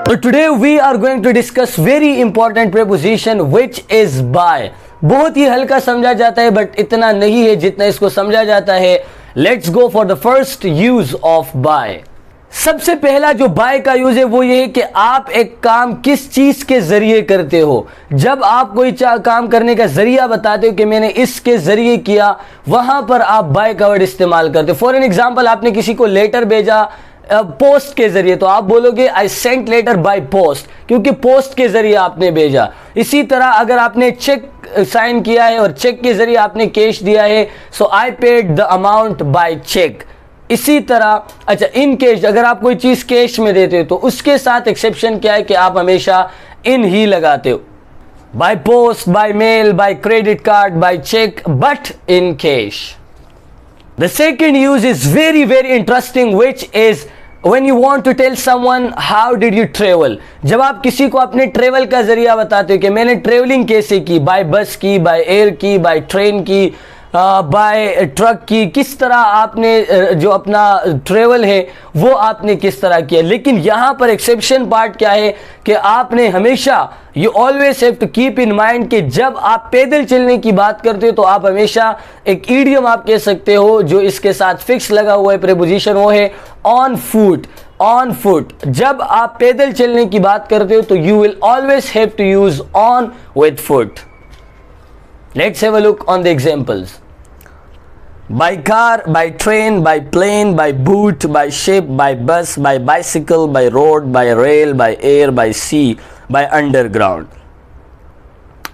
So today we are going to discuss very important preposition which is by. बहुत ही हल्का समझा जाता है बट इतना नहीं है जितना इसको समझा जाता है. Let's go for the first use of by. सबसे पहला जो बाय का यूज है वो ये है कि आप एक काम किस चीज के जरिए करते हो. जब आप कोई काम करने का जरिया बताते हो कि मैंने इसके जरिए किया, वहां पर आप बाय का वर्ड इस्तेमाल करते हो. फॉर एन एग्जांपल, आपने किसी को लेटर भेजा पोस्ट के जरिए, तो आप बोलोगे I sent letter by post, क्योंकि पोस्ट के जरिए आपने भेजा. इसी तरह अगर आपने चेक साइन किया है और चेक के जरिए आपने कैश दिया है, so I paid the amount by cheque. इसी तरह अच्छा, इन कैश, अगर आप कोई चीज कैश में देते हो तो उसके साथ एक्सेप्शन क्या है कि आप हमेशा इन ही लगाते हो. By post, by mail, by credit card, by cheque, but in cash. The second use is very interesting, which is when you want to tell someone how did you travel. जब आप किसी को अपने ट्रेवल का जरिया बताते हो कि मैंने ट्रेवलिंग कैसे की, बाय बस की, बाय एयर की, बाय ट्रेन की, बाय ट्रक की, किस तरह आपने जो अपना ट्रेवल है वो आपने किस तरह किया. लेकिन यहाँ पर एक्सेप्शन पार्ट क्या है कि आपने हमेशा, you always have to keep in mind कि जब आप पैदल चलने की बात करते हो तो आप हमेशा एक ईडियम आप कह सकते हो जो इसके साथ फिक्स लगा हुआ है प्रीपोजिशन, वो है ऑन फुट. ऑन फुट, जब आप पैदल चलने की बात करते हो तो you will always have to use on with foot. Let's have a look on the examples. By car, by train, by plane, by boat, by ship, by bus, by bicycle, by road, by rail, by air, by sea, by underground.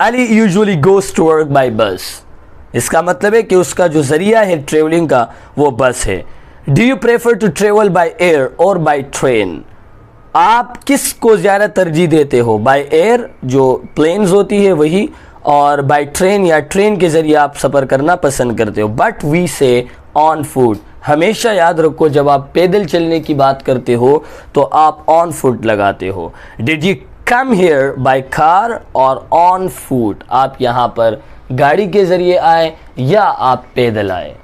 Ali usually goes to work by bus. इसका मतलब है कि उसका जो जरिया है travelling का वो बस है. Do you prefer to travel by air or by train? आप किसको ज़्यादा तरजीह देते हो? By air, जो planes होती है वही, और बाय ट्रेन या ट्रेन के जरिए आप सफ़र करना पसंद करते हो. बट वी से ऑन फुट. हमेशा याद रखो जब आप पैदल चलने की बात करते हो तो आप ऑन फुट लगाते हो. Did you come here by car और ऑन फुट? आप यहाँ पर गाड़ी के जरिए आए या आप पैदल आए.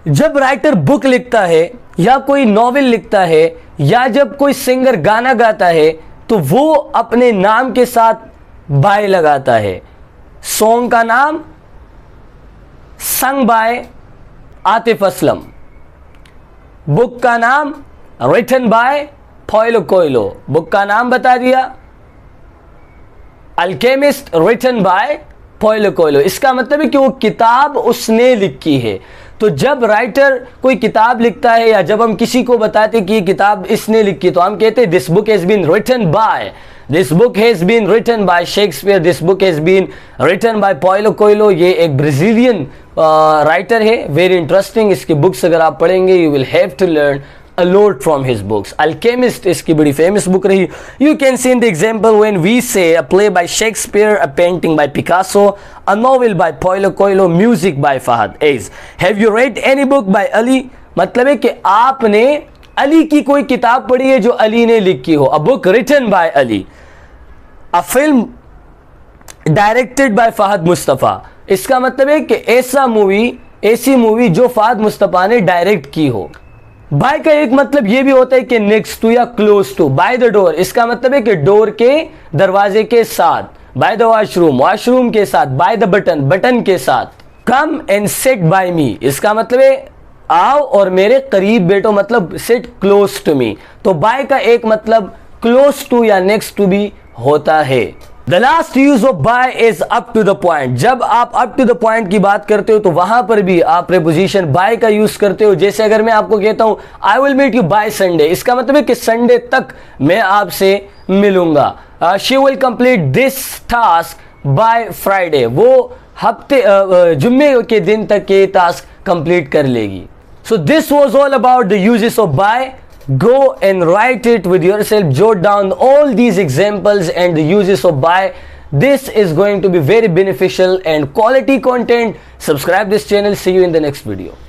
जब राइटर बुक लिखता है या कोई नॉवेल लिखता है या जब कोई सिंगर गाना गाता है तो वो अपने नाम के साथ बाय लगाता है. सॉन्ग का नाम sung by Atif Aslam, book का नाम written by Paulo Coelho, book का नाम बता दिया. Alchemist written by Paulo Coelho, इसका मतलब है कि वो किताब उसने लिखी है. तो जब राइटर कोई किताब लिखता है या जब हम किसी को बताते कि ये किताब इसने लिखी तो हम कहते हैं this book has been written by, This book has been written by Shakespeare. This book has been written by Paulo Coelho. ये एक ब्राज़ीलियन राइटर है, वेरी इंटरेस्टिंग. इसकी बुक्स अगर आप पढ़ेंगे you will have to learn a lot from his books. Alchemist इसकी बड़ी famous book रही. You can see in the example when we say a play by Shakespeare, a painting by Picasso, a novel by Paulo Coelho, music by Fahad Aziz. Have you read any book by Ali? मतलब है कि आपने अली की कोई किताब पढ़ी है जो अली ने लिखी हो. A book written by Ali. A film directed by Fahad Mustafa. इसका मतलब है कि ऐसी मूवी जो फहद मुस्तफ़ा ने डायरेक्ट की हो. बाय का एक मतलब ये भी होता है कि नेक्स्ट टू या close to. By the door, इसका मतलब है कि डोर के दरवाजे के साथ. बाय द वॉशरूम के साथ. बाय द बटन के साथ. कम एंड सिट बाय मी, इसका मतलब है आओ और मेरे करीब बैठो, मतलब सिट क्लोज टू मी. तो बाय का एक मतलब क्लोज टू या नेक्स्ट टू भी होता है. The last use of by is up to the point. जब आप अप टू द पॉइंट की बात करते हो तो वहां पर भी आप प्रीपोजिशन बाय का यूज करते हो. जैसे अगर मैं आपको कहता हूं I will meet you by Sunday, इसका मतलब है कि संडे तक मैं आपसे मिलूंगा. She will complete this task by Friday, वो हफ्ते जुम्मे के दिन तक ये टास्क कंप्लीट कर लेगी. So this was all about the usages of by. Go and write it with yourself. Jot down all these examples and the uses of by. This is going to be very beneficial and quality content. Subscribe this channel. See you in the next video.